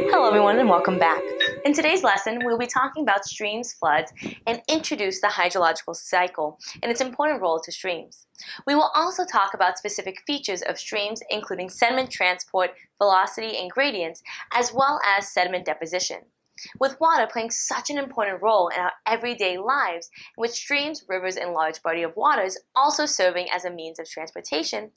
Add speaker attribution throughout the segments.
Speaker 1: Hello everyone and welcome back. In today's lesson, we'll be talking about streams, floods, and introduce the hydrological cycle and its important role to streams. We will also talk about specific features of streams, including sediment transport, velocity, and gradients, as well as sediment deposition. With water playing such an important role in our everyday lives, with streams, rivers, and large body of waters also serving as a means of transportation,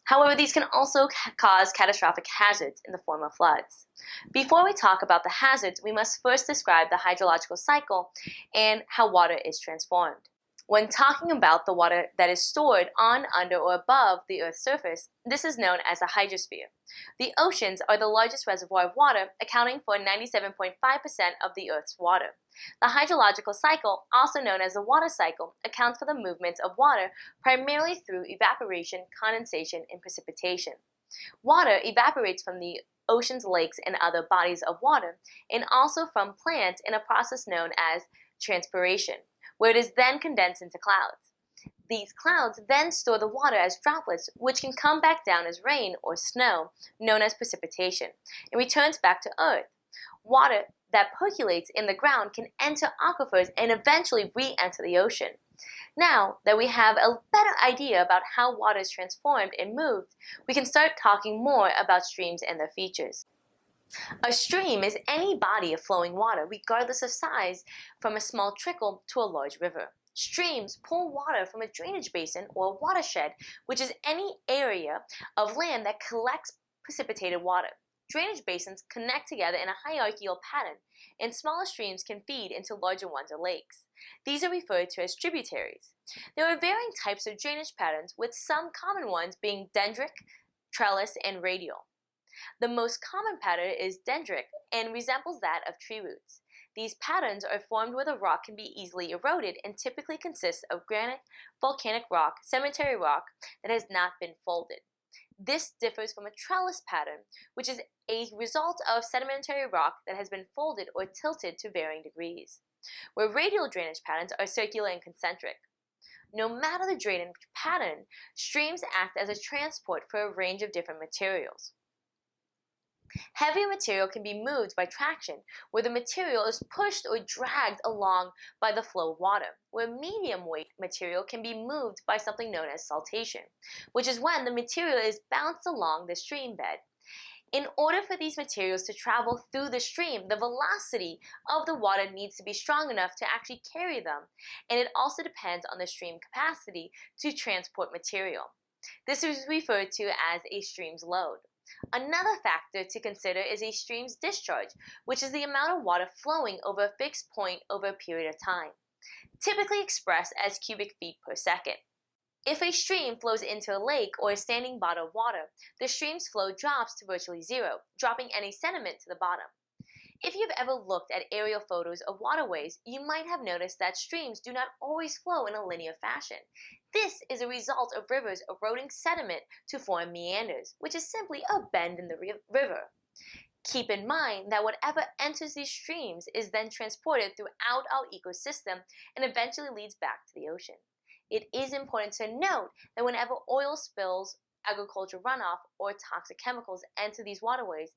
Speaker 1: however, these can also cause catastrophic hazards in the form of floods. Before we talk about the hazards, we must first describe the hydrological cycle and how water is transformed. When talking about the water that is stored on, under, or above the Earth's surface, this is known as a hydrosphere. The oceans are the largest reservoir of water, accounting for 97.5% of the Earth's water. The hydrological cycle, also known as the water cycle, accounts for the movements of water primarily through evaporation, condensation, and precipitation. Water evaporates from the oceans, lakes, and other bodies of water, and also from plants in a process known as transpiration, where it is then condensed into clouds. These clouds then store the water as droplets, which can come back down as rain or snow, known as precipitation, and returns back to Earth. Water that percolates in the ground can enter aquifers and eventually re-enter the ocean. Now that we have a better idea about how water is transformed and moved, we can start talking more about streams and their features. A stream is any body of flowing water, regardless of size, from a small trickle to a large river. Streams pull water from a drainage basin or a watershed, which is any area of land that collects precipitated water. Drainage basins connect together in a hierarchical pattern, and smaller streams can feed into larger ones or lakes. These are referred to as tributaries. There are varying types of drainage patterns, with some common ones being dendritic, trellis, and radial. The most common pattern is dendritic and resembles that of tree roots. These patterns are formed where the rock can be easily eroded and typically consists of granite, volcanic rock, sedimentary rock that has not been folded. This differs from a trellis pattern, which is a result of sedimentary rock that has been folded or tilted to varying degrees, where radial drainage patterns are circular and concentric. No matter the drainage pattern, streams act as a transport for a range of different materials. Heavier material can be moved by traction, where the material is pushed or dragged along by the flow of water, where medium weight material can be moved by something known as saltation, which is when the material is bounced along the stream bed. In order for these materials to travel through the stream, the velocity of the water needs to be strong enough to actually carry them, and it also depends on the stream capacity to transport material. This is referred to as a stream's load. Another factor to consider is a stream's discharge, which is the amount of water flowing over a fixed point over a period of time, typically expressed as cubic feet per second. If a stream flows into a lake or a standing body of water, the stream's flow drops to virtually zero, dropping any sediment to the bottom. If you've ever looked at aerial photos of waterways, you might have noticed that streams do not always flow in a linear fashion. This is a result of rivers eroding sediment to form meanders, which is simply a bend in the river. Keep in mind that whatever enters these streams is then transported throughout our ecosystem and eventually leads back to the ocean. It is important to note that whenever oil spills, agricultural runoff, or toxic chemicals enter these waterways,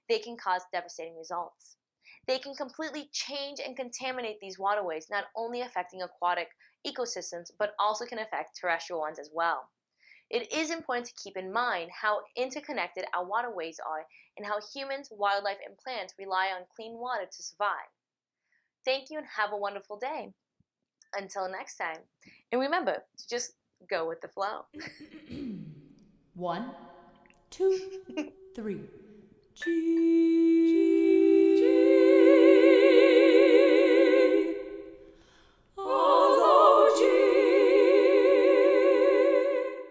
Speaker 1: they can cause devastating results. They can completely change and contaminate these waterways, not only affecting aquatic ecosystems, but also can affect terrestrial ones as well. It is important to keep in mind how interconnected our waterways are and how humans, wildlife, and plants rely on clean water to survive. Thank you and have a wonderful day. Until next time. And remember to just go with the flow.
Speaker 2: 1, 2, 3. G.